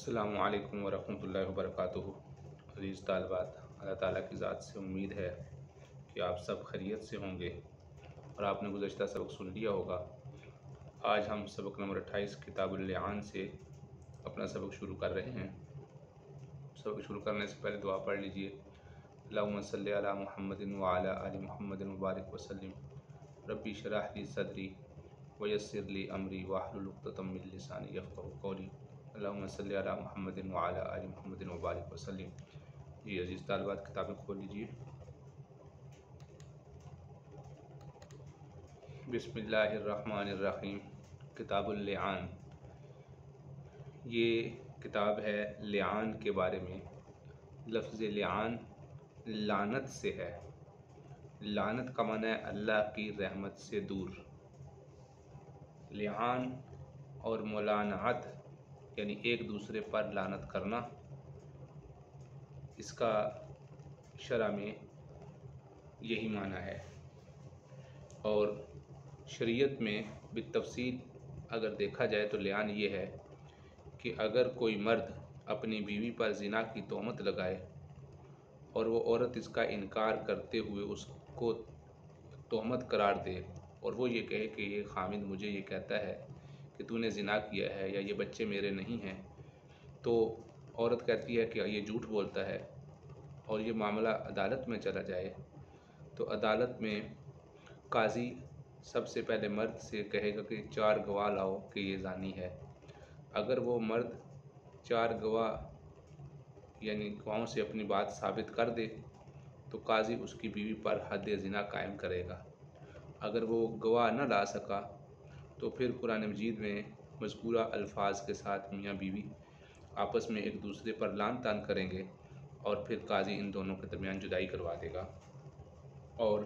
السلام علیکم ورحمۃ اللہ وبرکاتہ۔ عزیز طالبات، اللہ تعالیٰ کی ذات سے امید ہے کہ آپ سب خیریت سے ہوں گے اور آپ نے گزشتہ سبق سن لیا ہوگا۔ آج ہم سبق نمبر 28 کتاب اللعان سے اپنا سبق شروع کر رہے ہیں۔ سبق شروع کرنے سے پہلے دعا پڑھ لیجئے۔ اللہم صلی علی محمد وعلی آل محمد مبارک وسلم۔ ربی اشرح لی صدری ویسر لی امری واحلل عقدۃ من لسانی یفقہوا قولی۔ اللہم صلی علی محمد وعلی آل محمد مبارک وسلم۔ جی عزیز طالبات، کتابیں کھول لیجئے۔ بسم اللہ الرحمن الرحیم۔ کتاب اللعان، یہ کتاب ہے لعان کے بارے میں۔ لفظ لعان لعنت سے ہے۔ لعنت کا معنی ہے اللہ کی رحمت سے دور۔ لعان اور ملانعت یعنی ایک دوسرے پر لعنت کرنا، اس کا شرع میں یہی معنی ہے۔ اور شریعت میں بالتفصیل اگر دیکھا جائے تو لعان یہ ہے کہ اگر کوئی مرد اپنی بیوی پر زنا کی تہمت لگائے اور وہ عورت اس کا انکار کرتے ہوئے اس کو تہمت قرار دے اور وہ یہ کہے کہ یہ خامد مجھے یہ کہتا ہے کہ تو نے زنا کیا ہے یا یہ بچے میرے نہیں ہیں، تو عورت کہتی ہے کہ یہ جھوٹ بولتا ہے اور یہ معاملہ عدالت میں چلا جائے، تو عدالت میں قاضی سب سے پہلے مرد سے کہے گا کہ 4 گواہ لاؤ کہ یہ زانی ہے۔ اگر وہ مرد 4 گواہ یعنی گواہوں سے اپنی بات ثابت کر دے تو قاضی اس کی بیوی پر حد زنا قائم کرے گا۔ اگر وہ گواہ نہ لا سکا تو پھر قرآن مجید میں مذکورہ الفاظ کے ساتھ میاں بیوی آپس میں ایک دوسرے پر لعن طعن کریں گے اور پھر قاضی ان دونوں کے درمیان جدائی کروا دے گا۔ اور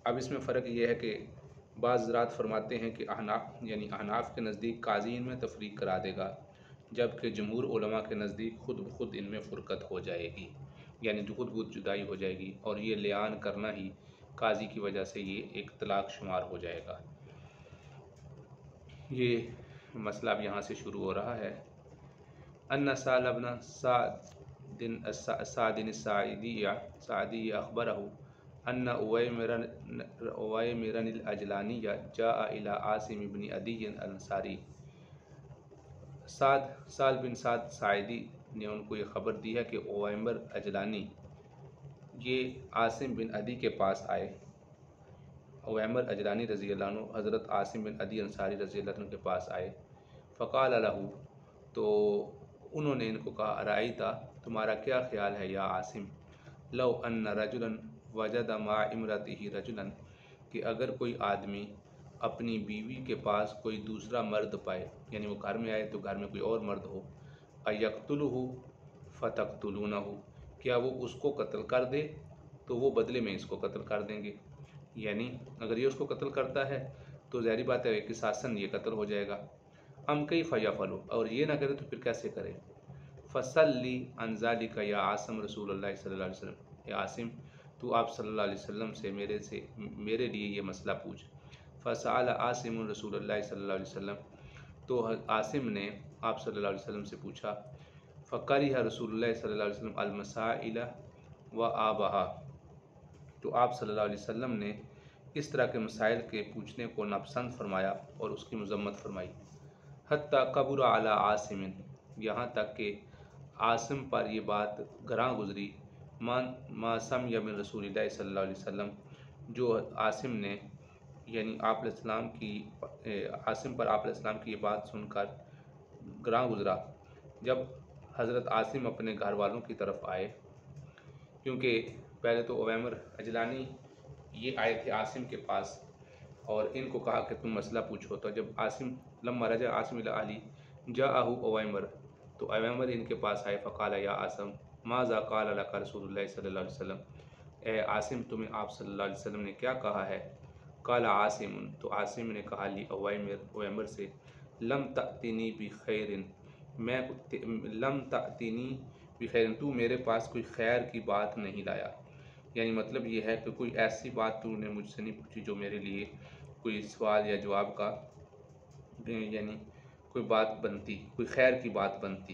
اب اس میں فرق یہ ہے کہ بعض حضرات فرماتے ہیں کہ احناف کے نزدیک قاضی ان میں تفریق کرا دے گا، جبکہ جمہور علماء کے نزدیک خود بخود ان میں فرقت ہو جائے گی، یعنی خود بخود جدائی ہو جائے گی اور یہ لعان کرنا ہی قاضی کی وجہ سے یہ ایک طلاق شمار ہو جائے گا۔ یہ مسئلہ اب یہاں سے شروع ہو رہا ہے۔ ان سہل بن سعد الساعدی اخبرہ ان اویمر العجلانی جاء الى عاصم بن عدی الانصاری۔ سہل بن سعد ساعدی نے ان کو یہ خبر دی ہے کہ اویمر عجلانی یہ عاصم بن عدی کے پاس آئے۔ اویمر عجلانی رضی اللہ عنہ حضرت عاصم بن عدی انصاری رضی اللہ عنہ کے پاس آئے۔ فقال لہ، تو انہوں نے ان کو کہا، ارائیتا، تمہارا کیا خیال ہے یا عاصم، لو ان رجلا وجد مع امرأتہ رجلا، کہ اگر کوئی آدمی اپنی بیوی کے پاس کوئی دوسرا مرد پائے، یعنی وہ گھر میں آئے تو گھر میں کوئی اور مرد ہو، ایقتلہ فتقتلونہ، کیا وہ اس کو قتل کر دے تو وہ بدلے میں اس کو قتل کر دیں گے، یعنی اگر یہ اس کو قتل کرتا ہے تو ظاہری بات ہے کہ قصاصاً یہ قتل ہو جائے گا۔ ام کیف یفعل، اور یہ نہ کرے تو پھر کیسے کرے۔ فصلی عن ذلک یا عاصم رسول اللہ صلی اللہ علیہ وسلم، اے عاصم تو آپ صلی اللہ علیہ وسلم سے میرے لیے یہ مسئلہ پوچھ۔ فسأل عاصم رسول اللہ صلی اللہ علیہ وسلم، تو عاصم نے آپ صلی اللہ علیہ وسلم سے پوچھا۔ فکرہ رسول اللہ صلی اللہ علیہ وسلم المسائل وآبہا، تو آپ صلی اللہ علیہ وسلم نے اس طرح کے مسائل کے پوچھنے کو ناپسند فرمایا اور اس کی مذمت فرمائی۔ حتیٰ کبر علی عاصم، یہاں تک کہ عاصم پر یہ بات گراں گزری، ما سمع من رسول اللہ صلی اللہ علیہ وسلم، جو عاصم نے یعنی عاصم پر آپ علیہ السلام کی یہ بات سن کر گراں گزرا جب حضرت عاصم اپنے گھر والوں کی طرف آئے، کیونکہ پہلے تو اویمر عجلانی یہ آئے تھے عاصم کے پاس اور ان کو کہا کہ تم مسئلہ پوچھو، تو جب لما رجع عاصم الی اہلہ جاءہ اویمر، تو اویمر ان کے پاس آئے۔ فقال یا عاصم ماذا قال لک رسول اللہ صلی اللہ علیہ وسلم، اے عاصم تمہیں آپ صلی اللہ علیہ وسلم نے کیا کہا ہے۔ قال عاصم، تو عاصم نے کہا لی اویمر سے، لم تأتنی بخیر، تو میرے پاس کوئی خیر کی بات نہیں لایا، یعنی مطلب یہ ہے کہ کوئی ایسی بات تو نے مجھ سے نہیں پوچھی جو میرے لیے کوئی سوال یا جواب کا یعنی کوئی بات بنتی، کوئی خیر کی بات بنتی۔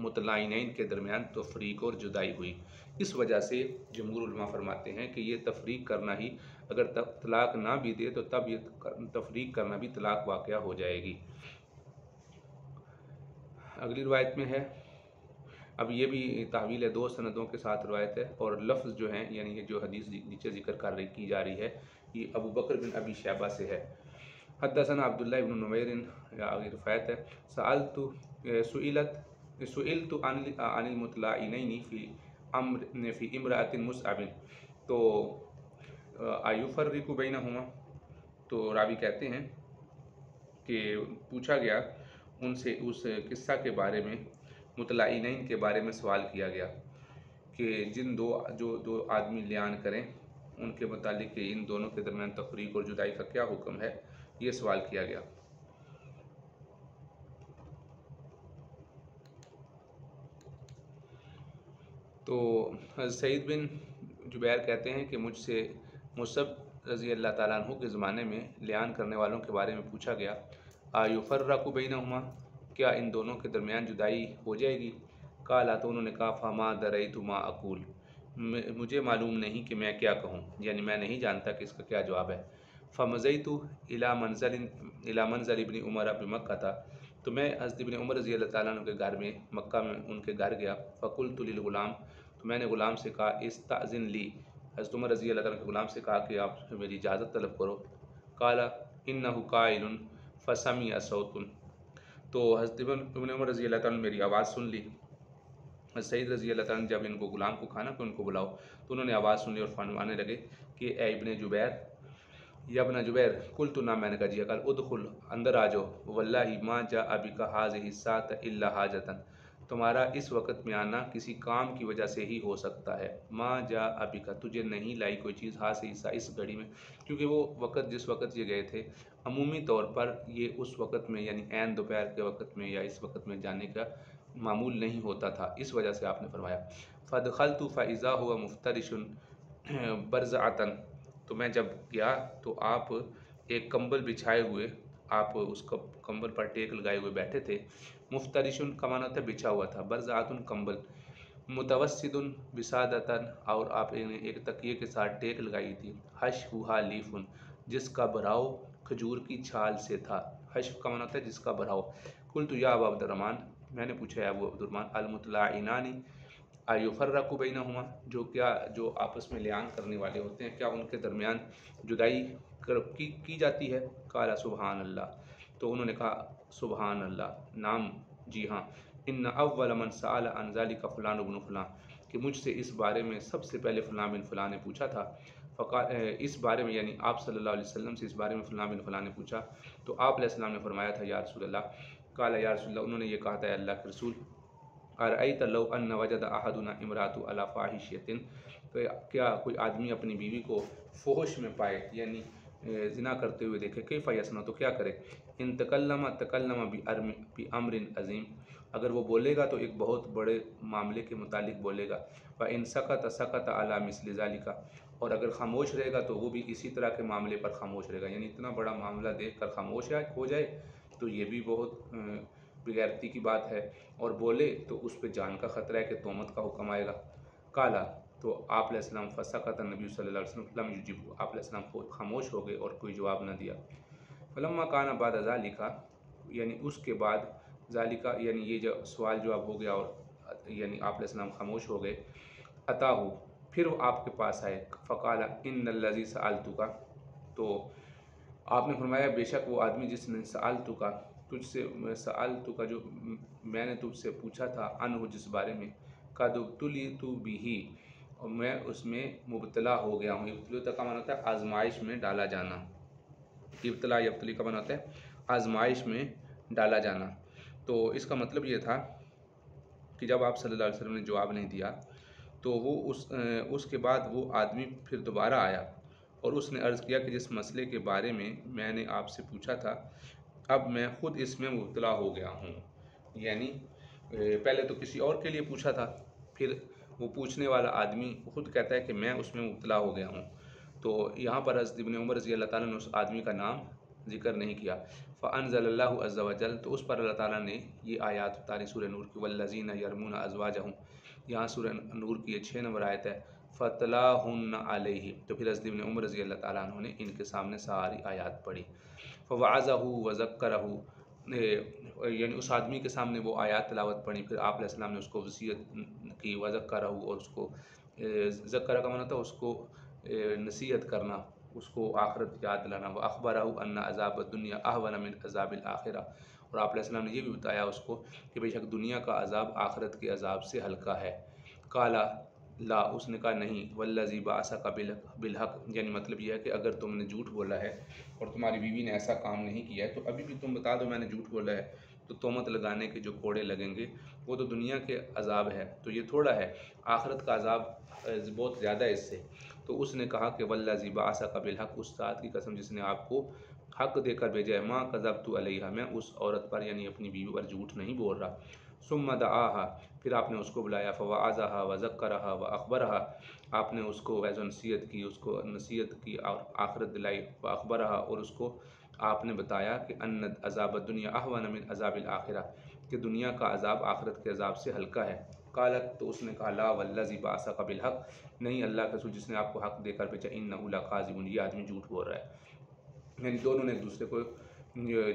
مطلعینین کے درمیان تفریق اور جدائی ہوئی۔ اس وجہ سے جمہور علماء فرماتے ہیں کہ یہ تفریق کرنا ہی، اگر طلاق نہ بھی دے تو تب یہ تفریق کرنا بھی طلاق واقعہ ہو جائے گی۔ اگلی روایت میں ہے، اب یہ بھی تحویل ہے، 2 سندوں کے ساتھ روایت ہے، اور لفظ جو ہیں یعنی یہ جو حدیث نیچے ذکر کی جا رہی ہے یہ ابو بکر بن ابی شیبہ سے ہے۔ حدثنا عبداللہ بن نمیر، آگے روایت ہے، سئلت عن المطلعینین فی امرأۃ مصعب، تو ایفرق بینہما، تو راوی کہتے ہیں کہ پوچھا گیا ان سے اس قصہ کے بارے میں، مطلعینین کے بارے میں سوال کیا گیا کہ جن دو آدمی لیان کریں ان کے متعلق کہ ان دونوں کے درمیان تفریق اور جدائی کا کیا حکم ہے، یہ سوال کیا گیا۔ تو سعید بن جبیر کہتے ہیں کہ مجھ سے مصعب رضی اللہ تعالیٰ عنہ کے زمانے میں لیان کرنے والوں کے بارے میں پوچھا گیا، ایفرق بینہما، کیا ان دونوں کے درمیان جدائی ہو جائے گی؟ قال، تو انہوں نے کہا، فما دریت ما اقول، مجھے معلوم نہیں کہ میں کیا کہوں، یعنی میں نہیں جانتا کہ اس کا کیا جواب ہے۔ فمضیت الی منزل ابن عمر بمکہ تھا، تو میں حضرت ابن عمر رضی اللہ تعالیٰ عنہ کے گھر میں، مکہ میں ان کے گھر گیا۔ فقلت للغلام، تو میں نے غلام سے کہا، استأذن لی، حضرت عمر رضی اللہ تعالیٰ کے غلام سے کہا کہ آپ میری اجازت طلب کرو۔ قال انہ قائل فسمع صوت، تو حضرت ابن عمر رضی اللہ تعالیٰ نے میری آواز سن لی۔ سعید رضی اللہ تعالیٰ نے جب ان کو غلام کو کھانا کہ ان کو بلاؤ، تو انہوں نے آواز سن لی اور فرمانے لگے کہ اے ابن جبیر، یا ابن جبیر، قلت نعم، میں نے کہا جی، قال ادخل، اندر آ جاؤ، واللہ ما جاء بک هذه الساعة الا حاجۃ، تمہارا اس وقت میں آنا کسی کام کی وجہ سے ہی ہو سکتا ہے۔ ما جاء بک، تجھے نہیں لائی کوئی چیز، هذه اس گھڑی میں، کیونکہ وہ وقت جس وقت یہ گئے تھے عمومی طور پر یہ اس وقت میں یعنی عین دوپہر کے وقت میں یا اس وقت میں جانے کا معمول نہیں ہوتا تھا، اس وجہ سے آپ نے فرمایا۔ فدخلت فاذا هو مفترش برزعۃ، تو میں جب گیا تو آپ ایک کمبل بچھائے ہوئے، آپ اس کمبل پر ٹیک لگائے ہوئے بیٹھے تھے۔ مفترشن کا معنی ہوتا ہے بچھا ہوا تھا، برزعۃ کمبل، متوسد وسادۃ، اور آپ نے ایک تکیے کے ساتھ ٹیک لگائی تھی، حشوھا لیف، جس کا بھراؤ کھجور کی چھال سے تھا۔ حشو کا معنی ہوتا ہے جس کا بھراؤ۔ قلت یا ابا عبد الرحمن، میں نے پوچھا ہے ابو عبد الرحمن، المطلعینان ایفرق بینہما، جو آپس میں لیان کرنے والے ہوتے ہیں کیا ان کے درمیان جدائی کی جاتی ہے؟ قال سبحان اللہ، تو انہوں نے کہا سبحان اللہ، نعم، جی ہاں، ان اول من سأل عن ذلك فلان بن فلان، کہ مجھ سے اس بارے میں سب سے پہلے فلان بن فلان نے پوچھا تھا۔ اس بارے میں یعنی آپ صلی اللہ علیہ وسلم سے اس بارے میں فلان بن فلان نے پوچھا، تو آپ علیہ السلام نے فرمایا تھا یا رسول اللہ، قال یا رسول اللہ، انہوں نے یہ کہا تھا اللہ کے رسول، ارأیت لو ان وجد احدنا امرأۃ علی فاحشۃ، تو کیا کوئی آدمی اپنی بیوی کو فحش میں پائے یعنی زنا کرتے ہوئے دیکھے، کیف یصنع، تو کیا کرے؟ ان تکلم بامر عظیم، اگر وہ بولے گا تو ایک بہت بڑے معاملے کے متعلق بولے گا، وان سکت سکت علی مثل ذلک، اور اگر خاموش رہے گا تو وہ بھی اسی طرح کے معاملے پر خاموش رہے گا، یعنی اتنا بڑا معاملہ دیکھ کر خاموش ہو جائے تو یہ بھی بہت بغیرتی کی بات ہے، اور بولے تو اس پہ جان کا خطرہ ہے کہ تہمت کا حکم آئے گا۔ کالا، تو آپ علیہ السلام، فسکت النبی صلی اللہ علیہ وسلم لم یجب، آپ علیہ السلام خود خاموش ہو گئے اور کوئی جواب نہ دیا۔ فلما کان بعد ذالک، یعنی اس کے بعد، ذالک یعنی یہ جو سوال جواب ہو گیا اور یعنی آپ علیہ السلام خاموش ہو گئے، اتاہ، پھر وہ آپ کے پاس آئے، فقال ان الذی سألتک، تو آپ نے فرمایا بے شک وہ آدمی جس نے سألتک، تجھ سے سألتک، جو میں نے تجھ سے پوچھا تھا، عنہ جس بارے میں، قد ابتلیت بہ، اور میں اس میں مبتلا ہو گیا ہوں۔ ابتلیت کا معنی ہوتا ہے آزمائش میں ڈالا جانا، ابتلا یبتلی کا معنی ہوتا ہے آزمائش میں ڈالا جانا۔ تو اس کا مطلب یہ تھا کہ جب آپ صلی اللہ علیہ وسلم نے جواب نہیں دیا تو وہ اس کے بعد وہ آدمی پھر دوبارہ آیا اور اس نے عرض کیا کہ جس مسئلے کے بارے میں میں نے آپ سے پوچھا تھا اب میں خود اس میں مبتلا ہو گیا ہوں، یعنی پہلے تو کسی اور کے لیے پوچھا تھا، پھر وہ پوچھنے والا آدمی خود کہتا ہے کہ میں اس میں مبتلا ہو گیا ہوں۔ تو یہاں پر حضرت ابن عمر رضی اللہ تعالیٰ نے اس آدمی کا نام ذکر نہیں کیا۔ فأنزل اللہ عز وجل، تو اس پر اللہ تعالیٰ نے یہ آیات اتاری سورہ نور کی، والذین یرمون ازواجہم، یہاں سورہ نور کی یہ 6 نمبر آیت ہے، فَطْلَاهُنَّ عَلَيْهِ، تو پھر حضرت ابن عمر رضی اللہ تعالیٰ عنہ نے ان کے سامنے ساری آیات پڑھی۔ فَوَعَظَهُ وَذَكَّرَهُ، یعنی اس آدمی کے سامنے وہ آیات تلاوت پڑھی، پھر آپ علیہ السلام نے اس کو وصیت کی، وَذَكَّرَهُ، اور اس کو ذکر کا معنی تھا اس کو نصیحت کرنا، اس کو آخرت یاد دلانا، وَأَخْبَرَهُ أَنَّ عَذَابَ الدُّنْيَا أَهْوَنَ مِنْ عَذَابِ الْآخِرَةِ، اور آپ علیہ السلام نے یہ بھی بتایا اس کو کہ بے شک دنیا کا عذاب آخرت کے عذاب سے ہلکا ہے۔ قَالَ لا، اس نے کہا نہیں، وَالَّذِي بَعَثَكَ بِالْحَقِّ، یعنی مطلب یہ ہے کہ اگر تم نے جھوٹ بولا ہے اور تمہاری بیوی نے ایسا کام نہیں کیا ہے تو ابھی بھی تم بتا دو میں نے جھوٹ بولا ہے، تو تہمت لگانے کے جو کوڑے لگیں گے وہ تو دنیا کے عذاب ہے، تو یہ تھوڑا ہے، آخرت کا عذاب بہت زیادہ ہے اس سے۔ تو اس نے کہا کہ والذی بعثک بالحق، اس ذات کی قسم جس نے آپ کو حق دے کر بھیجا ہے، ما کذبت علیہا، میں اس عورت پر یعنی اپنی بیوی پر جھوٹ نہیں بول رہا۔ ثم دعاہا، پھر آپ نے اس کو بلایا، فوعظہا وذکرہا واخبرہا، آپ نے اس کو ایسا نصیحت کی، اس کو نصیحت کی اور آخرت دلائی، واخبرہا، اور اس کو آپ نے بتایا کہ ان عذاب الدنیا اہون من عذاب الآخرہ، کہ دنیا کا عذاب آخرت کے عذاب سے ہلکا ہے۔ قالت، تو اس نے کہا لا والذی بعثک بالحق، نہیں اللہ کے رسول جس نے آپ کو حق دے کر بھیجا، انہ لکاذب، یہ آدمی جھوٹ بول رہا ہے، یعنی دونوں نے ایک دوسرے کو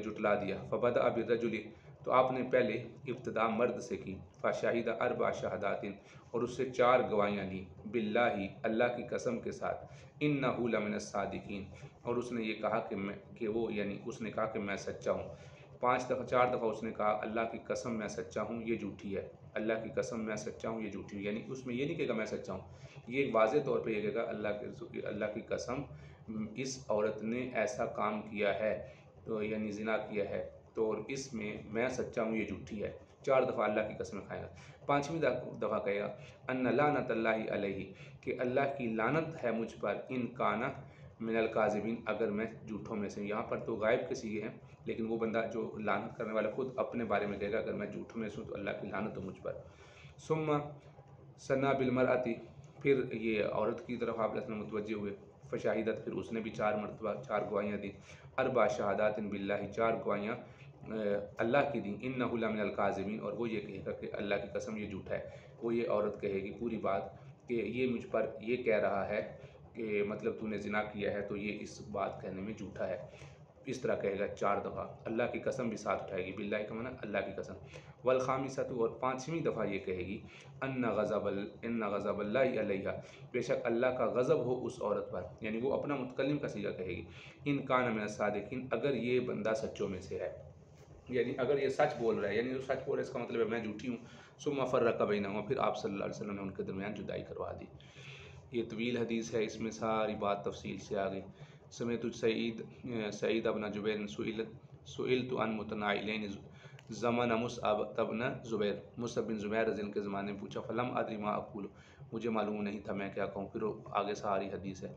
جھٹلا دیا۔ فبدأ بالرجل، تو آپ نے پہلے ابتدا مرد سے کی، فشہد اربع شہادات، اور اس سے 4 گواہیاں لیں، باللہ، اللہ کی قسم کے ساتھ، انہ لمن الصادقین، اور اس نے یہ کہا کہ وہ، یعنی اس نے کہا کہ میں سچا ہوں۔ 4 دفعہ اس نے کہا اللہ کی قسم میں سچا ہوں، یہ جھوٹی ہے، اللہ کی قسم میں سچا ہوں، یہ جھوٹی ہے، یعنی اس میں یہ نہیں کہے گا میں سچا ہوں، یہ واضح طور پہ یہ کہے گا اللہ کی قسم اس عورت نے ایسا کام کیا ہے، تو یعنی زنا کیا ہے، تو اور اس میں سچا ہوں، یہ جھوٹی ہے۔ 4 دفعہ اللہ کی قسم کھائے گا۔ 5ویں دفعہ کہے گا ان لعنت اللہ علیہ، کہ اللہ کی لعنت ہے مجھ پر، ان کانا من الکاذبین، اگر میں جھوٹوں میں سے ہوں۔ یہاں پر تو غائب کے صیغے ہیں، لیکن وہ بندہ جو لعنت کرنے والا خود اپنے بارے میں کہے گا اگر میں جھوٹوں میں سے ہوں تو اللہ کی لعنت ہو مجھ پر۔ ثم ثنا بالمرأۃ، پھر یہ عورت کی طرف آپ علیہ السلام متوجہ ہوئے، فشاہدت، پھر اس نے بھی 4 مرتبہ 4 گواہیاں دی، اربع شہادات باللہ، 4 گواہیاں اللہ کی دیں، انہ لمن الکاذبین، اور وہ یہ کہے گا کہ اللہ کی قسم یہ جھوٹا ہے، وہ یہ عورت کہے گی پوری بات کہ یہ مجھ پر یہ کہہ رہا ہے کہ مطلب تو نے زنا کیا ہے، تو یہ اس بات کہنے میں جھوٹا ہے، اس طرح کہے گا 4 دفعہ، اللہ کی قسم بھی ساتھ اٹھائے گی، باللہ کا معنی اللہ کی قسم۔ والخامسۃ، اور 5ویں دفعہ یہ کہے گی ان غضب اللہ علیہ، بے شک اللہ کا غضب ہو اس عورت پر، یعنی وہ اپنا متکلم کا صیغہ کہے گی، ان کان من الصادقین، اگر یہ بندہ سچوں میں سے ہے، یعنی اگر یہ سچ بول رہا ہے، یعنی جو سچ بول رہا ہے اس کا مطلب ہے میں جھوٹی ہوں۔ ثم فرق بینہما، پھر آپ صلی اللہ علیہ وسلم نے ان کے درمیان جدائی کروا دی۔ یہ طویل حدیث ہے، اس میں ساری بات تفصیل سے آ گئی۔ سمیت سعید ابن جبیر سئلت عن متناعلین زمن مصعب بن زبیر، مصعب بن زبیر رضی اللہ عنہ کے زمانے میں پوچھا، فلم ادری ما اقول، مجھے معلوم نہیں تھا میں کیا کہوں، پھر آگے ساری حدیث ہے۔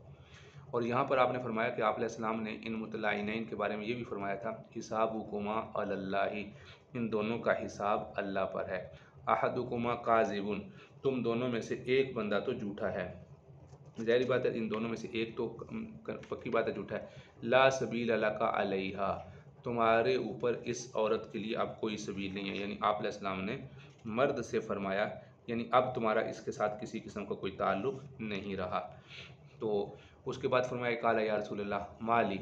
اور یہاں پر آپ نے فرمایا کہ آپ علیہ السلام نے ان متلعنین کے بارے میں یہ بھی فرمایا تھا، حسابکما علی اللہ، ان دونوں کا حساب اللہ پر ہے، احدکما کاذب، تم دونوں میں سے ایک بندہ تو جھوٹا ہے، ظاہری بات ہے ان دونوں میں سے ایک تو پکی بات ہے جھوٹا ہے، لا سبیل لک علیہا، تمہارے اوپر اس عورت کے لیے اب کوئی سبیل نہیں ہے، یعنی آپ علیہ السلام نے مرد سے فرمایا، یعنی اب تمہارا اس کے ساتھ کسی قسم کا کوئی تعلق نہیں رہا۔ تو اس کے بعد فرمایا قال یا رسول اللہ مالی،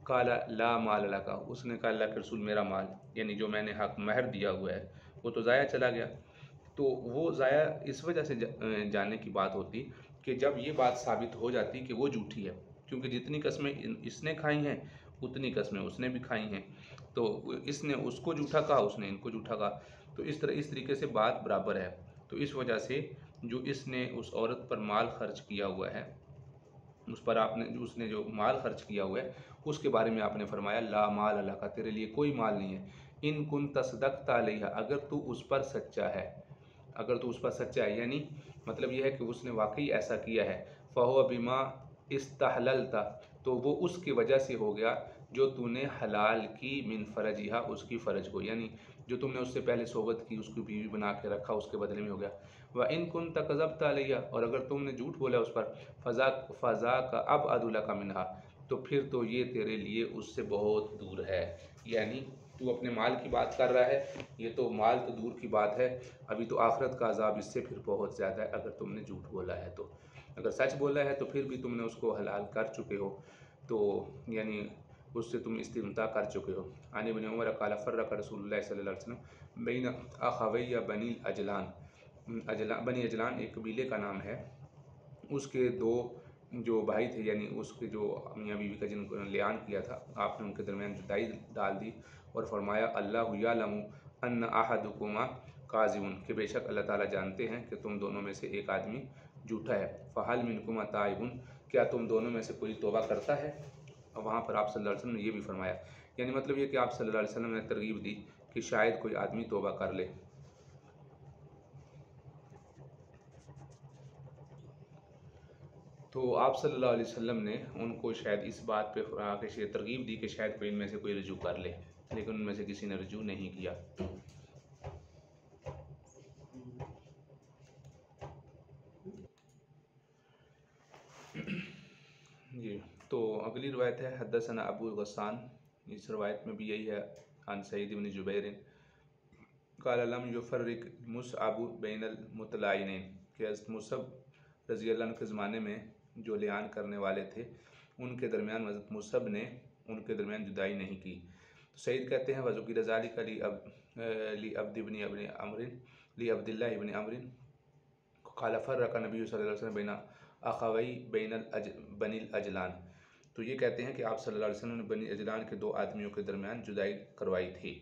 قال لا مال لک، اس نے کہا اللہ کے رسول میرا مال، یعنی جو میں نے حق مہر دیا ہوا ہے وہ تو ضائع چلا گیا۔ تو وہ ضائع اس وجہ سے جاننے کی بات ہوتی کہ جب یہ بات ثابت ہو جاتی کہ وہ جھوٹی ہے، کیونکہ جتنی قسمیں اس نے کھائی ہیں اتنی قسمیں اس نے بھی کھائی ہیں، تو اس نے اس کو جھوٹا کہا، اس نے ان کو جھوٹا کہا، تو اس طریقے سے بات برابر ہے، تو اس وجہ سے جو اس نے اس عورت پر مال خرچ کیا ہوا ہے، اس پر آپ نے اس نے جو مال خرچ کیا ہوا ہے اس کے بارے میں آپ نے فرمایا لا مال لک، تیرے لیے کوئی مال نہیں ہے، ان کنت صدقت علیہ، اگر تو اس پر سچا ہے، اگر تو اس پر سچا ہے، یعنی مطلب یہ ہے کہ اس نے واقعی ایسا کیا ہے، فہو بما استحللت، تو وہ اس کی وجہ سے ہو گیا جو تو نے حلال کی، من فرجہا، اس کی فرج کو، یعنی جو تم نے اس سے پہلے صحبت کی، اس کو بیوی بنا کے رکھا، اس کے بدلے میں ہو گیا۔ وَإِن كُنْتَ كَذَبْتَ عَلَيَّ، اور اگر تم نے جھوٹ بولا اس پر، فَذَاكَ أَبْعَدُ لَكَ مِنْهَا، تو پھر تو یہ تیرے لیے اس سے بہت دور ہے. یعنی تو اپنے مال کی بات کر رہا ہے، یہ تو مال تو دور کی بات ہے، ابھی تو آخرت کا عذاب اس سے پھر بہت زیادہ ہے اگر تم نے جھوٹ بولا ہے. تو اگر سچ بولا ہے تو پھر بھی تم نے اس کو حلال کر چکے ہو، تو یعنی اس سے تم استمتاع کر چکے ہو. عن ابن عمر قال فرق رسول اللہ صلی اللہ علیہ وسلم بین اخوی بنی اجلان. بنی اجلان ایک قبیلے کا نام ہے، اس کے دو جو بھائی تھے، یعنی اس کے جو میاں بیوی کا جن کو لیان کیا تھا، آپ نے ان کے درمیان جدائی ڈال دی اور فرمایا اللہ یعلم ان احدکما کاذب، کہ بے شک اللہ تعالیٰ جانتے ہیں کہ تم دونوں میں سے ایک آدمی جھوٹا ہے. فہل منکما تائب، کیا تم دونوں میں سے کوئی توبہ کرتا ہے؟ وہاں پر آپ صلی اللہ علیہ وسلم نے یہ بھی فرمایا، یعنی مطلب یہ کہ آپ صلی اللہ علیہ وسلم نے ترغیب دی کہ شاید کوئی آدمی توبہ کر لے. تو آپ صلی اللہ علیہ وسلم نے ان کو شاید اس بات پہ ترغیب دی کہ شاید کوئی ان میں سے کوئی رجوع کر لے، لیکن ان میں سے کسی نے رجوع نہیں کیا. جی، تو اگلی روایت ہے حدثنا ابو غسان. اس روایت میں بھی یہی ہے، عن سعید بن جبیر قال لم یفرق مصعب بین المتلائنین، کہ حضرت مصعب رضی اللہ عنہ کے زمانے میں جو لیان کرنے والے تھے ان کے درمیان حضرت مصعب نے ان کے درمیان جدائی نہیں کی. تو سعید کہتے ہیں وذکر ذلک لعبد اللہ ابن عمرو قال فرق نبی صلی اللہ علیہ وسلم بین اخوی بنی الاجلان. تو یہ کہتے ہیں کہ آپ صلی اللہ علیہ وسلم نے بنی اجلان کے دو آدمیوں کے درمیان جدائی کروائی تھی.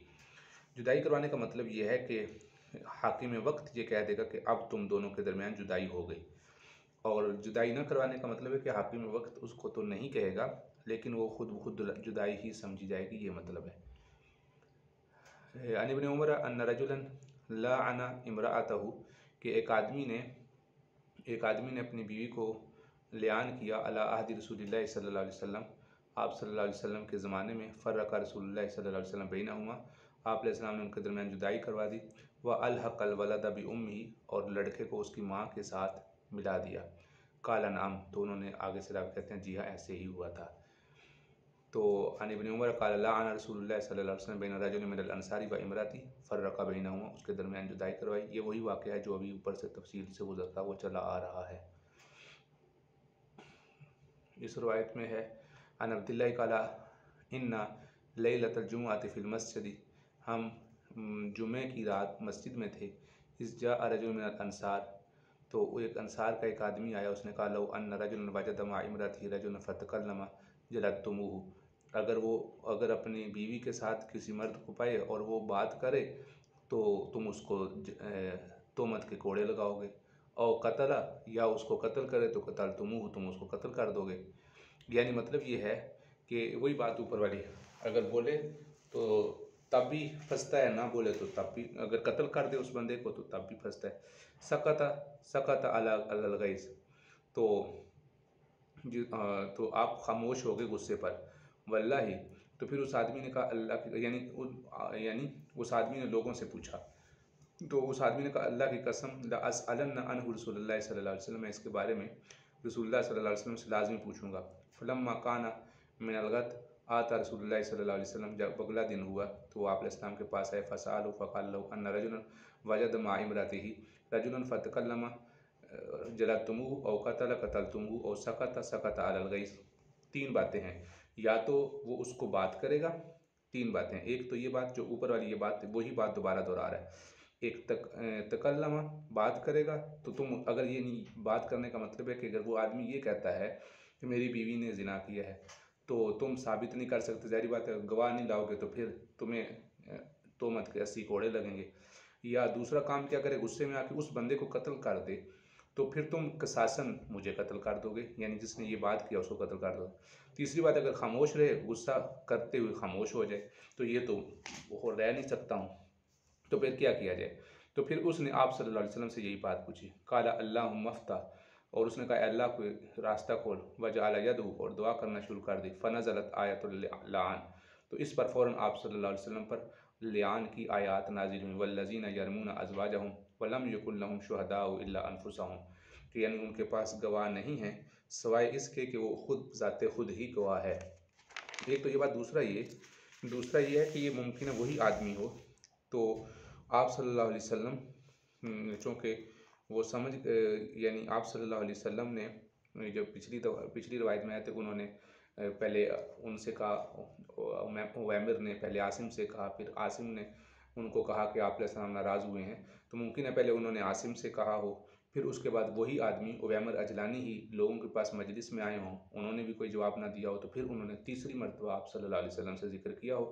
جدائی کروانے کا مطلب یہ ہے کہ حاکم وقت یہ کہہ دے گا کہ اب تم دونوں کے درمیان جدائی ہو گئی، اور جدائی نہ کروانے کا مطلب ہے کہ حاکم وقت اس کو تو نہیں کہے گا لیکن وہ خود بخود جدائی ہی سمجھی جائے گی، یہ مطلب ہے. عن ابن عمر ان رجلا لعن امرأتہ، کہ ایک آدمی نے اپنی بیوی کو لیان کیا علی عہد رسول اللہ صلی اللہ علیہ وسلم، آپ صلی اللہ علیہ وسلم کے زمانے میں. فرق رسول اللہ صلی اللہ علیہ وسلم بینہما، آپ علیہ السلام نے ان کے درمیان جدائی کروا دی. وَأَلْحَقَ الْوَلَدَ بِأُمِّهِ، اور لڑکے کو اس کی ماں کے ساتھ ملا دیا. قال نعم، تو انہوں نے آگے سے کہتے ہیں جی ہاں ایسے ہی ہوا تھا. تو عن ابن عمر قال لعن رسول اللہ صلی اللہ علیہ وسلم بین رجل من الانصار و امراتی فرق بینہما، اس کے درمیان جدائی کروائی. یہ وہی واقعہ ہے جو ابھی اوپر سے تفصیل سے گزرتا وہ چلا آ رہا ہے. اس روایت میں ہے عن عبداللہ قال ان لیلۃ الجمعۃ فی المسجد، ہم جمعے کی رات مسجد میں تھے. اذ جاء رجل من الانصار، تو وہ ایک انصار کا ایک آدمی آیا، اس نے کہا لو ان رجلا وجد مع امرأته رجلا فتکلم جلدتموہ، اگر اپنی بیوی کے ساتھ کسی مرد کو پائے اور وہ بات کرے تو تم اس کو تہمت کے کوڑے لگاؤ گے. او قتل، یا اس کو قتل کرے تو قتلتموہ، تم اس کو قتل کر دو گے. یعنی مطلب یہ ہے کہ وہی بات اوپر والی ہے، اگر بولے تو تب بھی پھنستا ہے، نہ بولے تو تب بھی، اگر قتل کر دے اس بندے کو تو تب بھی پھنستا ہے. سقط علی الغیظ، تو آپ خاموش ہو گئے غصے پر. واللہ، تو پھر اس آدمی نے کہا اللہ کی، یعنی اس آدمی نے لوگوں سے پوچھا، تو اس آدمی نے کہا اللہ کی قسم لأسألن عنہ رسول اللہ صلی اللہ علیہ وسلم، میں اس کے بارے میں رسول اللہ صلی اللہ علیہ وسلم سے لازمی پوچھوں گا. فلما کان من الغد آتا رسول اللہ صلی اللہ علیہ وسلم، جب اگلا دن ہوا تو وہ آپ علیہ السلام کے پاس آئے. فسألوا فقال لو ان رجلا وجد مع امرأته رجلا فتکلم جلدتموہ او قتل قتلتموہ او سقط علی الغیظ. تین باتیں ہیں، یا تو وہ اس کو بات کرے گا، تین باتیں، ایک تو یہ بات جو اوپر والی یہ بات، وہی بات دوبارہ دہرا رہا ہے. ایک تکلم، بات کرے گا، تو تم اگر یہ نہیں، بات کرنے کا مطلب ہے کہ اگر وہ آدمی یہ کہتا ہے کہ میری بیوی نے زنا کیا ہے تو تم ثابت نہیں کر سکتے، ظاہری بات ہے گواہ نہیں لاؤ گے تو پھر تمہیں تہمت کے 80 کوڑے لگیں گے. یا دوسرا کام کیا کرے، غصے میں آ کے اس بندے کو قتل کر دے تو پھر تم قصاصاً مجھے قتل کر دو گے، یعنی جس نے یہ بات کیا اس کو قتل کر دو. تیسری بات، اگر خاموش رہے، غصہ کرتے ہوئے خاموش ہو جائے تو یہ تو رہ نہیں سکتا ہوں، تو پھر کیا کیا جائے. تو پھر اس نے آپ صلی اللہ علیہ وسلم سے یہی بات پوچھی. قال اللہم افتح، اور اس نے کہا اے اللہ کو راستہ کھول. وجعل یدہ، اور دعا کرنا شروع کر دی. فنزلت آیت اللعان، تو اس پر فوراً آپ صلی اللہ علیہ وسلم پر لعان کی آیات نازل ہوئیں. والذین یرمون ازواجہم ولم یکن لہم شہداء الا انفسہم، کہ یعنی ان کے پاس گواہ نہیں ہیں سوائے اس کے کہ وہ خود ذات خود ہی گواہ ہے۔ ایک تو یہ بات، دوسرا یہ ہے کہ یہ ممکن ہے وہی آدمی ہو۔ تو آپ صلی اللہ علیہ وسلم چونکہ وہ یعنی آپ صلی اللہ علیہ وسلم نے جب پچھلی روایت میں آئے تھے، انہوں نے پہلے ان سے کہا، عویمر نے پہلے عاصم سے کہا، پھر عاصم نے ان کو کہا کہ آپ علیہ السلام ناراض ہوئے ہیں، تو ممکن ہے پہلے انہوں نے عاصم سے کہا ہو، پھر اس کے بعد وہی آدمی عویمر اجلانی ہی لوگوں کے پاس مجلس میں آئے ہوں، انہوں نے بھی کوئی جواب نہ دیا ہو، تو پھر انہوں نے تیسری مرتبہ آپ صلی اللہ علیہ وسلم سے ذکر کیا ہو،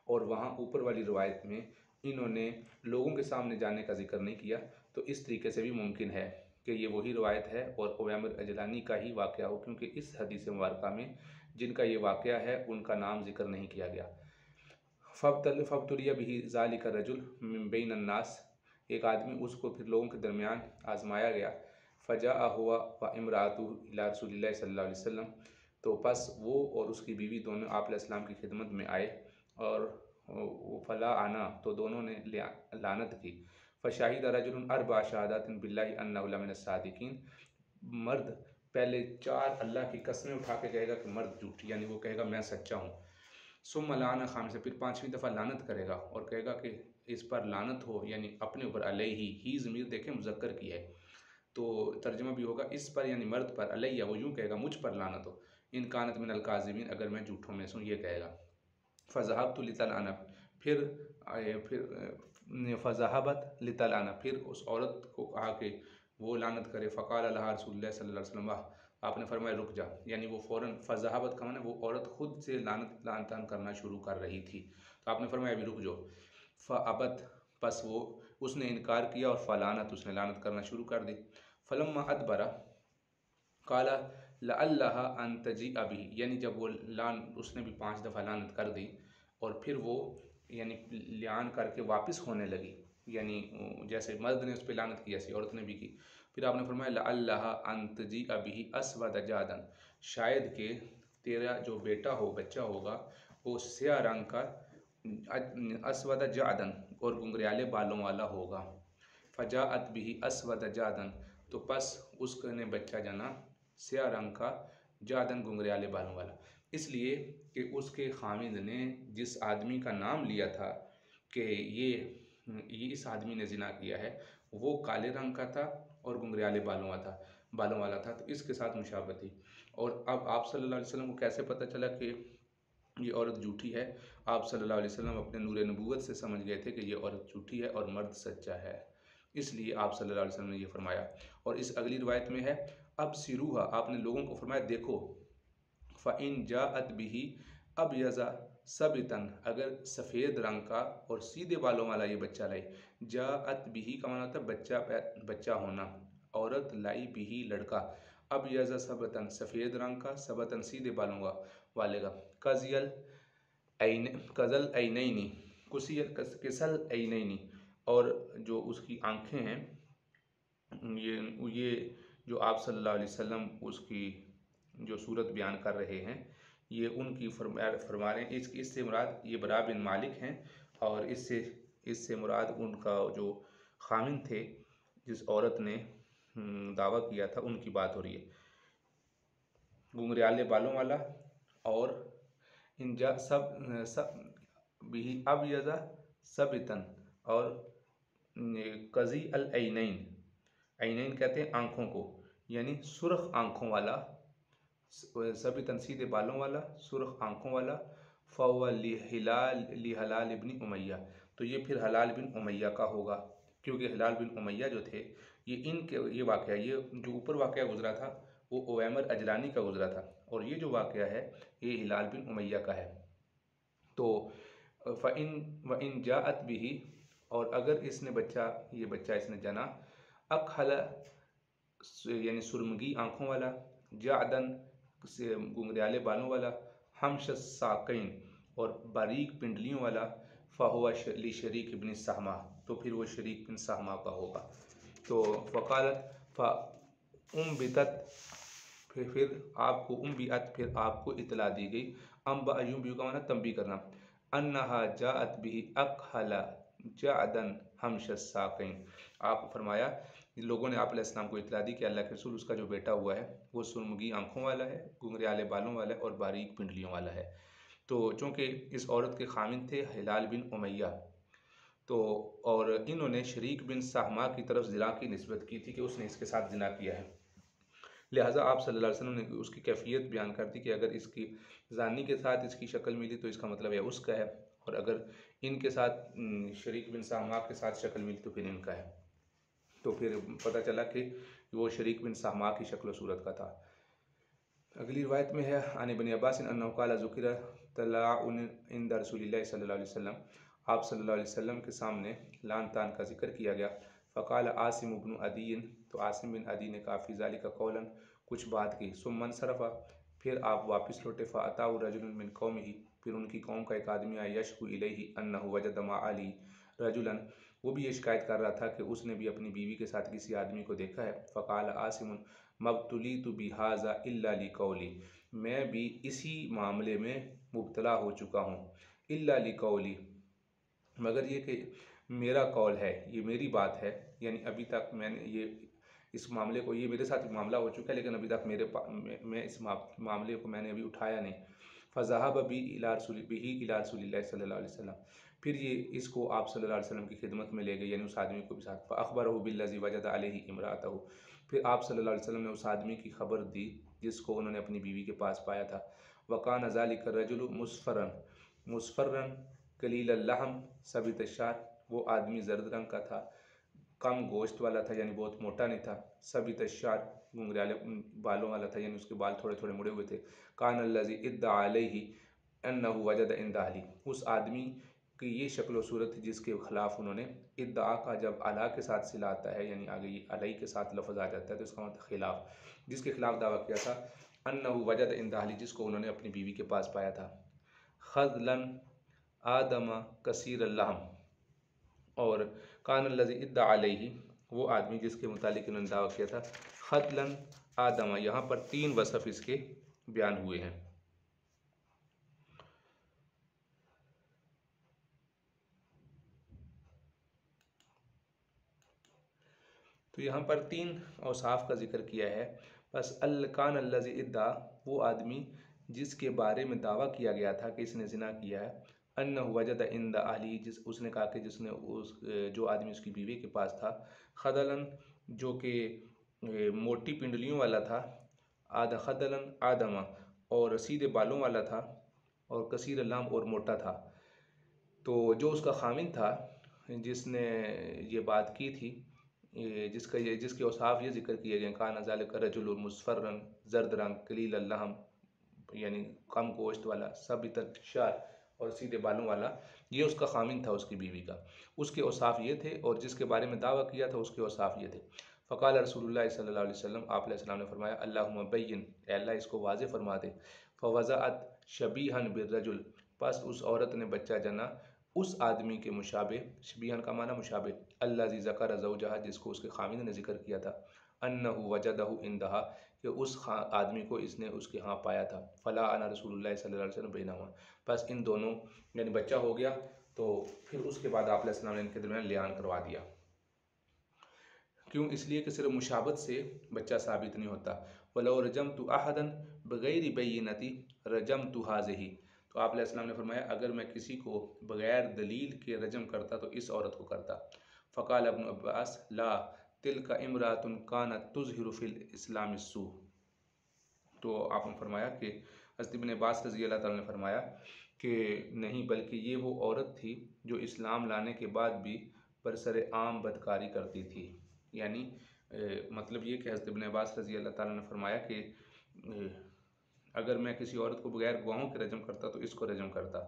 اور وہاں اوپر والی روایت میں انہوں نے لوگوں کے سامنے جانے کا ذکر نہیں کیا۔ تو اس طریقے سے بھی ممکن ہے کہ یہ وہی روایت ہے اور عویمر اجلانی کا ہی واقعہ ہو، کیونکہ اس حدیث مبارکہ میں جن کا یہ واقعہ ہے ان کا نام ذکر نہیں کیا گیا۔ فَابْتُلِيَ بِهِ ذَلِكَ الرَّجُلُ مِن بَيْنِ النَّاسِ، ایک آدمی اس کو پھر لوگوں کے درمیان آزمایا گیا۔ فَجَاءَ هُوَ وَامْرَأَتُهُ إِلَىٰ رَسُولِ اللَّهِ صلی اللہ علیہ وسلم، تو پس وہ اور اس کی بیوی دونوں آپ علیہ السلام کی خدمت میں آئے، اور فَلَعَنَا، تو دونوں نے لعنت کی۔ فَشَهِدَ رَجُلٌ أَرْبَعَ شَهَادَاتٍ بِاللَّهِ أَنَّهُ لَمِنَ الصَّادِقِينَ، مرد پہلے 4 اللہ کی قسمیں اٹھا کے کہے گا کہ مرد جھوٹ، یعنی وہ کہے گا میں سچا ہوں۔ ثم لعن خامسہ، پھر 5ویں دفعہ لعنت کرے گا اور کہے گا کہ اس پر لعنت ہو، یعنی اپنے اوپر، علیہ ہی ضمیر دیکھیں مذکر کی ہے، تو ترجمہ بھی ہوگا اس پر یعنی مرد پر، علیہ وہ یوں کہے گا مجھ پر لعنت ہو، ان کانت من الکاذبین، اگر میں جھوٹوں میں سے ہوں، یہ کہے گا۔ فذهبت لتلعن، پھر فذهبت لتلعن، پھر اس عورت کو کہا کہ وہ لعنت کرے۔ فقال لها رسول اللہ صلی اللہ علیہ وسلم، آپ نے فرمایا رک جا، یعنی وہ فوراً فذهبت کا معنی وہ عورت خود سے لعنت کرنا شروع کر رہی تھی، تو آپ نے فرمایا ابھی رک جاؤ۔ فابت، پس وہ اس نے انکار کیا، اور فلعنت، اس نے لعنت کرنا شروع کر دی۔ فلما ادبر قال لعلها ان تجیء به، یعنی جب وہ اس نے بھی 5 دفعہ لعنت کر دی، اور پھر وہ یعنی لعان کر کے واپس ہونے لگی، یعنی جیسے مرد نے اس پہ لعنت کی ایسی عورت نے بھی کی۔ پھر آپ نے فرمایا لعلها ان تجیء به اسود جادا، شاید کہ تیرا جو بیٹا ہو، بچہ ہوگا، وہ سیاہ رنگ کا، اسود جعدا، اور گنگریالے بالوں والا ہوگا۔ فجاءت به اسود جعدا، تو پس اس نے بچہ جنا سیاہ رنگ کا، جعدن گنگریالے بالوں والا، اس لیے کہ اس کے خامد نے جس آدمی کا نام لیا تھا کہ یہ اس آدمی نے زنا کیا ہے، وہ کالے رنگ کا تھا اور گنگریالے بالوں والا تھا، تو اس کے ساتھ مشابہت تھی۔ اور اب آپ صلی اللہ علیہ وسلم کو کیسے پتہ چلا کہ یہ عورت جھوٹی ہے؟ آپ صلی اللہ علیہ وسلم اپنے نور نبوت سے سمجھ گئے تھے کہ یہ عورت جھوٹی ہے اور مرد سچا ہے، اس لیے آپ صلی اللہ علیہ وسلم نے یہ فرمایا۔ اور اس اگلی روایت میں ہے اب سروہا، آپ نے لوگوں کو فرمایا دیکھو، فَإِن جَاءَتْ بِهِ أَبْيَضَ ثَبْتًا، اگر سفید رنگ کا اور سیدھے بالوں والا یہ بچہ لائے، جاءت بِهِ کا معنی ہوتا ہے بچہ ہونا، عورت لائی بِهِ لڑکا، أبْيَضَ ثَبْتًا سفید رنگ کا، ثَبْتًا سیدھے بالوں والے کا، کَزَل عَيْنَيْنِ، کسل عینین، اور جو اس کی آنکھیں ہیں، یہ جو آپ صلی اللہ علیہ وسلم اس کی جو صورت بیان کر رہے ہیں، یہ ان کی فرما رہے ہیں، اس سے مراد یہ براء بن مالک ہیں، اور اس سے مراد ان کا جو خامن تھے جس عورت نے دعویٰ کیا تھا، ان کی بات ہو رہی ہے، گنگریالے بالوں والا، اور انجا سب بھی ابیض ثبتاً، اور قضی العینین، عینین کہتے ہیں آنکھوں کو، یعنی سرخ آنکھوں والا، ثبتاً سیدھے بالوں والا، سرخ آنکھوں والا، فَهُوَ لِهِلَالِ ابن امیہ، تو یہ پھر ہلال بن امیہ کا ہوگا، کیونکہ ہلال بن امیہ جو تھے یہ واقعہ، یہ جو اوپر واقعہ گزرا تھا وہ عویمر اجلانی کا گزرا تھا، اور یہ جو واقعہ ہے یہ ہلال بن امیہ کا ہے۔ تو وَإِن جَاءَتْ بِهِ، اور اگر اس نے یہ بچہ اس نے جنا، اکھل یعنی سرمگی آنکھوں والا، جعدن گنگریالے بالوں والا، ہمش الساقین، اور باریک پنڈلیوں والا، فَهُوَ لِشَرِيكِ بن سہمہ، تو پھر وہ شریک بن سہمہ کا ہوگا۔ تو فقالت فَأُنبِتَتْ، پھر آپ کو انبیت، پھر آپ کو اطلاع دی گئی، انبأ ينبئ کا معنی تنبیہ کرنا، انہا جاءت به اکحل جعدن ہمش الساقین، آپ کو فرمایا لوگوں نے آپ علیہ السلام کو اطلاع دی کہ اللہ کے رسول اس کا جو بیٹا ہوا ہے وہ سرمگی آنکھوں والا ہے، گھنگریالے بالوں والا ہے اور باریک پنڈلیوں والا ہے۔ تو چونکہ اس عورت کے خامند تھے ہلال بن امیہ، تو اور انہوں نے شریک بن سہما کی طرف زنا کی نسبت کی تھی کہ اس نے اس کے ساتھ زنا کیا ہے، لہٰذا آپ صلی اللہ علیہ وسلم نے اس کی کیفیت بیان کر دی کہ اگر اس کی زانی کے ساتھ اس کی شکل ملی تو اس کا مطلب ہے اس کا ہے، اور اگر ان کے ساتھ شریک بن سہما کے ساتھ شکل ملی تو پھر ان کا ہے۔ تو پھر پتہ چلا کہ وہ شریک بن سہما کی شکل و صورت کا تھا۔ اگلی روایت میں ہے عن ابن عباس انہ قال ذکر تلاعن عند رسول اللہ صلی اللہ علیہ وسلم، آپ صلی اللہ علیہ وسلم کے سامنے لعن طعن کا ذکر کیا گیا۔ فقال عاصم بن عدی، تو عاصم بن عدی نے کہا فی ذلک قولا، کچھ بات کی، ثم انصرف، پھر آپ واپس لوٹے، فاتاه رجل من قومه، پھر ان کی قوم کا ایک آدمی آیا، یشکو الیہ انہ وجد مع علی رجلا، وہ بھی یہ شکایت کر رہا تھا کہ اس نے بھی اپنی بیوی کے ساتھ کسی آدمی کو دیکھا ہے۔ فقال عاصم مبتلیت بہذا الا لقولی، میں بھی اسی معاملے میں مبتلا ہو چکا ہوں، الا لقولی، مگر یہ کہ میرا قول ہے، یہ میری بات ہے، یعنی ابھی تک میں نے اس معاملے کو، یہ میرے ساتھ معاملہ ہو چکا ہے لیکن ابھی تک میں اس معاملے کو میں نے ابھی اٹھایا نہیں۔ فذهب به الى رسول اللہ صلی اللہ علیہ وسلم، پھر یہ اس کو آپ صلی اللہ علیہ وسلم کی خدمت میں لے گئے، یعنی اس آدمی کو بھی ساتھ۔ فاخبره بالذی وجد علیہ امرأته، پھر آپ صلی اللہ علیہ وسلم نے اس آدمی کی خبر دی جس کو انہوں نے اپنی بیوی کے پاس پایا تھا۔ وکان ذلک الرجل مصفرا قلیل اللحم ثبت الشعر، وہ آدمی زرد رنگ کا تھا، کم گوشت والا تھا، یعنی بہت موٹا نہیں تھا، ثبت الشعر، گھنگریالے بالوں والا تھا، یعنی اس کے بال تھوڑے تھوڑے مڑے ہوئے تھے۔ کان الذی ادعى علیہ انہ وجد عند اہلہ، اس آدمی کی یہ شکل و صورت تھی جس کے خلاف انہوں نے ادعا کا، جب علا کے ساتھ صلہ آتا ہے یعنی آگے علیہ کے ساتھ لفظ آ جاتا ہے تو اس کا مطلب خلاف، جس کے خلاف دعویٰ کیا تھا، انہ وجد عند اہلہ، جس کو انہوں نے اپنی بیوی کے پاس پایا تھا۔ خذلا آدم کثیر اللحم، اور کان الذی ادعى علیہ، وہ آدمی جس کے متعلق انہوں نے دعویٰ کیا تھا، خذلا آدم، یہاں پر 3 وصف اس کے بیان ہوئے ہیں۔ تو یہاں پر 3 اوصاف کا ذکر کیا ہے۔ بس کان الذی ادعى، وہ آدمی جس کے بارے میں دعویٰ کیا گیا تھا کہ اس نے زنا کیا ہے، انہ وجد عند اہلہ، اس نے کہا کہ جس نے جو آدمی اس کی بیوی کے پاس تھا، خدلا، جو کہ موٹی پنڈلیوں والا تھا، خدلا آدم، اور سیدھے بالوں والا تھا، اور کثیر اللحم، اور موٹا تھا۔ تو جو اس کا خامن تھا جس نے یہ بات کی تھی، جس کے اوصاف یہ ذکر کیے گئے، کان ذلک رجل مصفرا، زرد رنگ، قلیل اللحم، یعنی کم گوشت والا، ثبت الشعر، اور سیدھے بالوں والا، یہ اس کا خامن تھا اس کی بیوی کا، اس کے اوصاف یہ تھے، اور جس کے بارے میں دعویٰ کیا تھا اس کے اوصاف یہ تھے۔ فقال رسول اللہ صلی اللہ علیہ وسلم، آپ علیہ السلام نے فرمایا، اللہم بین، اے اللہ اس کو واضح فرما دے۔ فوضعت شبیہا بالرجل، پس اس عورت نے بچہ جنا اس آدمی کے مشابہ، شبیہن کا معنی مشابہ، الذی ذکر زوجہا، جس کو اس کے خامن نے ذکر کیا تھا، انہ وجدہ عندہا، کہ اس آدمی کو اس نے اس کے ہاں پایا تھا۔ فلا انا رسول اللہ صلی اللہ علیہ وسلم بینہما، پس ان دونوں یعنی بچہ ہو گیا، تو پھر اس کے بعد آپ علیہ السلام نے ان کے درمیان لیان کروا دیا۔ کیوں؟ اس لیے کہ صرف مشابہت سے بچہ ثابت نہیں ہوتا۔ وَلَوْ رَجَمْتُ أَحَدًا بِغَيْرِ بَيِّنَةٍ رَجَمْتُ هَٰذِهِ، تو آپ علیہ السلام نے فرمایا اگر میں کسی کو بغیر دلیل کے رجم کرتا تو اس عورت کو کرتا۔ فقال ابن عباس لا تِلْكَ امرأة كانت تظهر في الاسلام السوء، تو آپ نے فرمایا کہ حضرت ابن عباس رضی اللہ تعالیٰ نے فرمایا کہ نہیں، بلکہ یہ وہ عورت تھی جو اسلام لانے کے بعد بھی برسر عام بدکاری کرتی تھی، یعنی مطلب یہ کہ حضرت ابن عباس رضی اللہ تعالیٰ نے فرمایا کہ اگر میں کسی عورت کو بغیر گواہوں کے رجم کرتا تو اس کو رجم کرتا،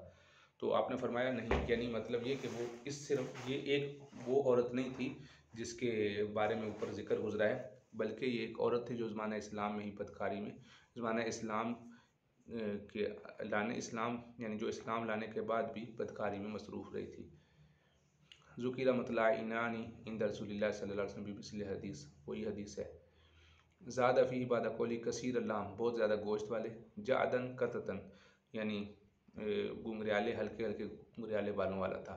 تو آپ نے فرمایا نہیں، یعنی مطلب یہ کہ وہ صرف یہ ایک وہ عورت نہیں تھی جس کے بارے میں اوپر ذکر گزرا ہے، بلکہ یہ ایک عورت تھی جو زمانہ اسلام میں ہی بدکاری میں، زمانہ اسلام کے اسلام یعنی جو اسلام لانے کے بعد بھی بدکاری میں مصروف رہی تھی۔ ذکر مطلعینانی عند رسول اللہ صلی اللہ علیہ وسلم بمثل حدیث، وہی حدیث ہے۔ زیادہ فی بعد قولی کثیر اللحم، بہت زیادہ گوشت والے، جعدن قطتن، یعنی گھنگریالے ہلکے ہلکے گھنگریالے بالوں والا تھا۔